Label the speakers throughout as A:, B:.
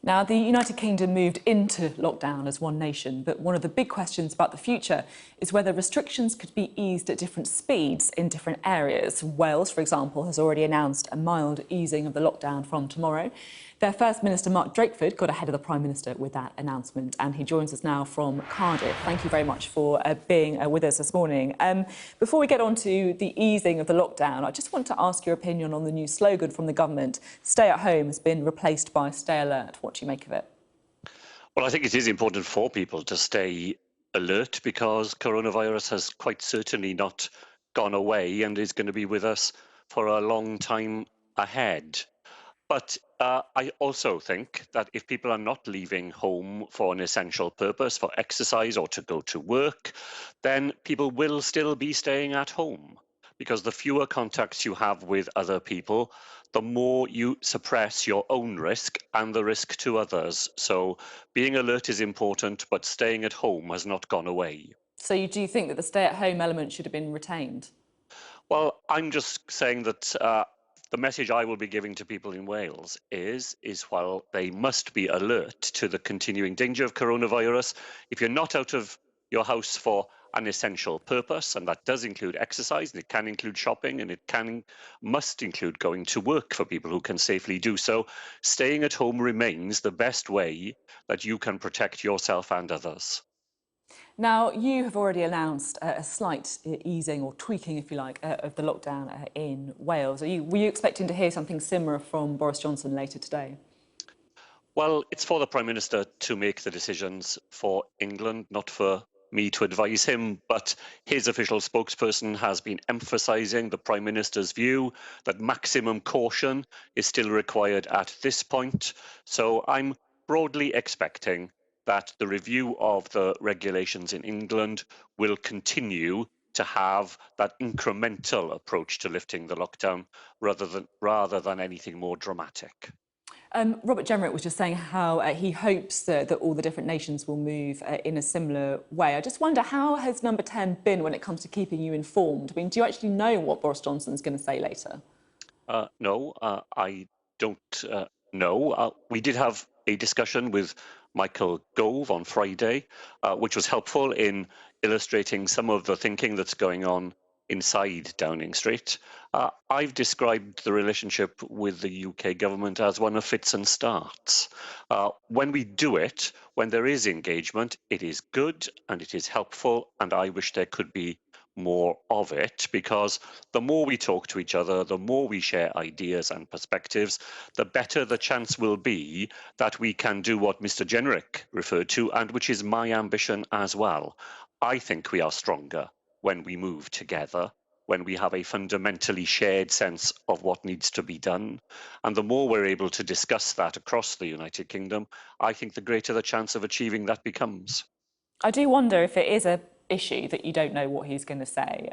A: Now, the United Kingdom moved into lockdown as one nation, but one of the big questions about the future is whether restrictions could be eased at different speeds in different areas. Wales, for example, has already announced a mild easing of the lockdown from tomorrow. Their First Minister, Mark Drakeford, got ahead of the Prime Minister with that announcement, and he joins us now from Cardiff. Thank you very much for being with us this morning. Before we get on to the easing of the lockdown, I just want to ask your opinion on the new slogan from the government. Stay at home has been replaced by stay alert. What do you make of it?
B: Well, I think it is important for people to stay alert because coronavirus has quite certainly not gone away and is going to be with us for a long time ahead. But I also think that if people are not leaving home for an essential purpose, for exercise or to go to work, then people will still be staying at home because the fewer contacts you have with other people, the more you suppress your own risk and the risk to others. So being alert is important, but staying at home has not gone away.
A: So do you think that the stay-at-home element should have been retained?
B: Well, I'm just saying that the message I will be giving to people in Wales is while they must be alert to the continuing danger of coronavirus, if you're not out of your house for an essential purpose, and that does include exercise, and it can include shopping, and must include going to work for people who can safely do so, staying at home remains the best way that you can protect yourself and others.
A: Now, you have already announced a slight easing or tweaking, if you like, of the lockdown in Wales. Were you expecting to hear something similar from Boris Johnson later today?
B: Well, it's for the Prime Minister to make the decisions for England, not for me to advise him. But his official spokesperson has been emphasising the Prime Minister's view that maximum caution is still required at this point. So I'm broadly expecting that the review of the regulations in England will continue to have that incremental approach to lifting the lockdown rather than anything more dramatic.
A: Robert Jenrick was just saying how he hopes that all the different nations will move in a similar way. I just wonder, how has Number 10 been when it comes to keeping you informed? I mean, do you actually know what Boris Johnson's going to say later?
B: No, I don't know. We did have a discussion with Michael Gove on Friday, which was helpful in illustrating some of the thinking that's going on inside Downing Street. I've described the relationship with the UK government as one of fits and starts. When we do it, when there is engagement, it is good and it is helpful, and I wish there could be more of it, because the more we talk to each other, the more we share ideas and perspectives, the better the chance will be that we can do what Mr. Jenrick referred to, and which is my ambition as well. I think we are stronger when we move together, when we have a fundamentally shared sense of what needs to be done. And the more we're able to discuss that across the United Kingdom, I think the greater the chance of achieving that becomes.
A: I do wonder if it is a issue that you don't know what he's going to say.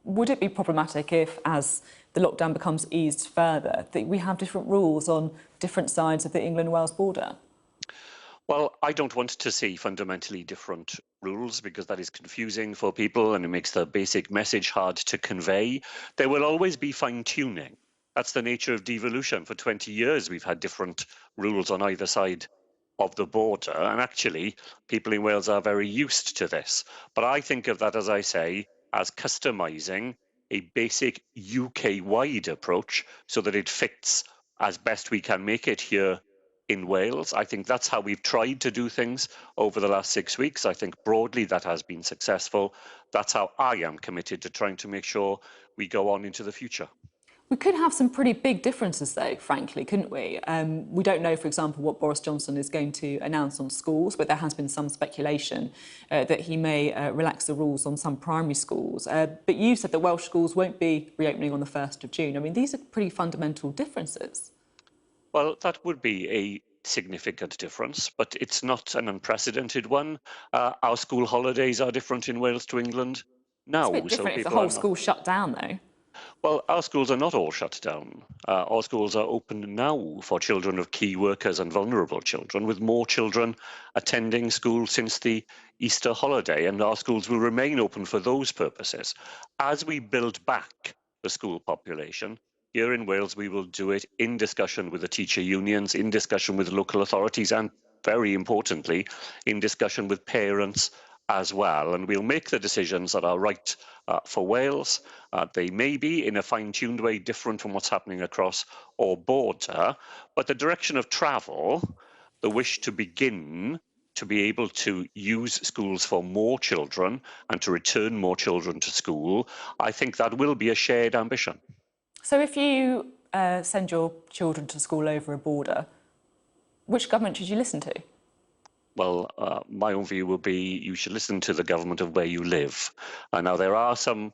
A: Would it be problematic if, as the lockdown becomes eased further, that we have different rules on different sides of the England-Wales border?
B: Well, I don't want to see fundamentally different rules because that is confusing for people and it makes the basic message hard to convey. There will always be fine-tuning. That's the nature of devolution. For 20 years, we've had different rules on either side of the border. And actually, people in Wales are very used to this. But I think of that, as I say, as customising a basic UK-wide approach so that it fits as best we can make it here in Wales. I think that's how we've tried to do things over the last 6 weeks. I think broadly that has been successful. That's how I am committed to trying to make sure we go on into the future.
A: We could have some pretty big differences, though, frankly, couldn't we? We don't know, for example, what Boris Johnson is going to announce on schools, but there has been some speculation that he may relax the rules on some primary schools. But you said that Welsh schools won't be reopening on the 1st of June. I mean, these are pretty fundamental differences.
B: Well, that would be a significant difference, but it's not an unprecedented one. Our school holidays are different in Wales to England
A: It's a
B: now,
A: bit
B: so
A: different if the
B: people are
A: whole
B: not.
A: school's shut down, though.
B: Well, our schools are not all shut down. Our schools are open now for children of key workers and vulnerable children, with more children attending school since the Easter holiday, and our schools will remain open for those purposes. As we build back the school population, here in Wales, we will do it in discussion with the teacher unions, in discussion with local authorities, and very importantly, in discussion with parents as well. And we'll make the decisions that are right for Wales. They may be, in a fine-tuned way, different from what's happening across our border, but the direction of travel, the wish to begin to be able to use schools for more children and to return more children to school, I think that will be a shared ambition.
A: So if you send your children to school over a border, which government should you listen to?
B: Well, my own view will be you should listen to the government of where you live. Now, there are some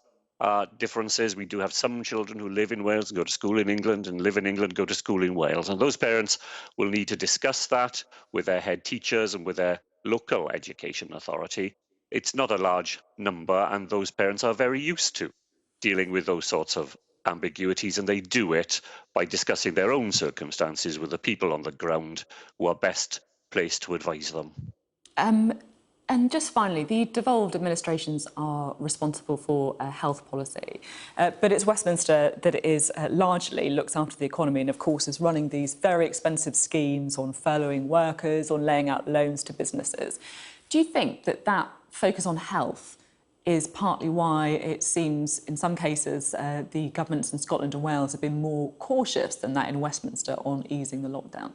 B: differences. We do have some children who live in Wales and go to school in England, and live in England, go to school in Wales. And those parents will need to discuss that with their head teachers and with their local education authority. It's not a large number, and those parents are very used to dealing with those sorts of ambiguities, and they do it by discussing their own circumstances with the people on the ground who are best placed to advise them.
A: And just finally, the devolved administrations are responsible for health policy, but it's Westminster that is largely looks after the economy and, of course, is running these very expensive schemes on furloughing workers, on laying out loans to businesses. Do you think that that focus on health is partly why it seems, in some cases, the governments in Scotland and Wales have been more cautious than that in Westminster on easing the lockdown?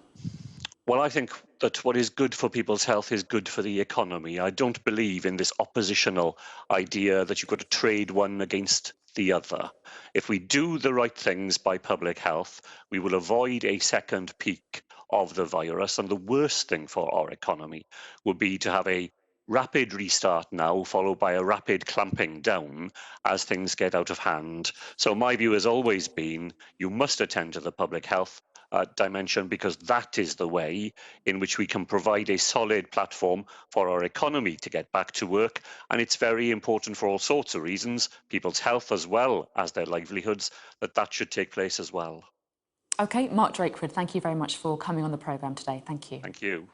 B: Well, I think that what is good for people's health is good for the economy. I don't believe in this oppositional idea that you've got to trade one against the other. If we do the right things by public health, we will avoid a second peak of the virus. And the worst thing for our economy would be to have a rapid restart now, followed by a rapid clamping down as things get out of hand. So my view has always been you must attend to the public health dimension, because that is the way in which we can provide a solid platform for our economy to get back to work. And it's very important for all sorts of reasons, people's health as well as their livelihoods, that that should take place as well.
A: OK, Mark Drakeford, thank you very much for coming on the programme today. Thank you.
B: Thank you.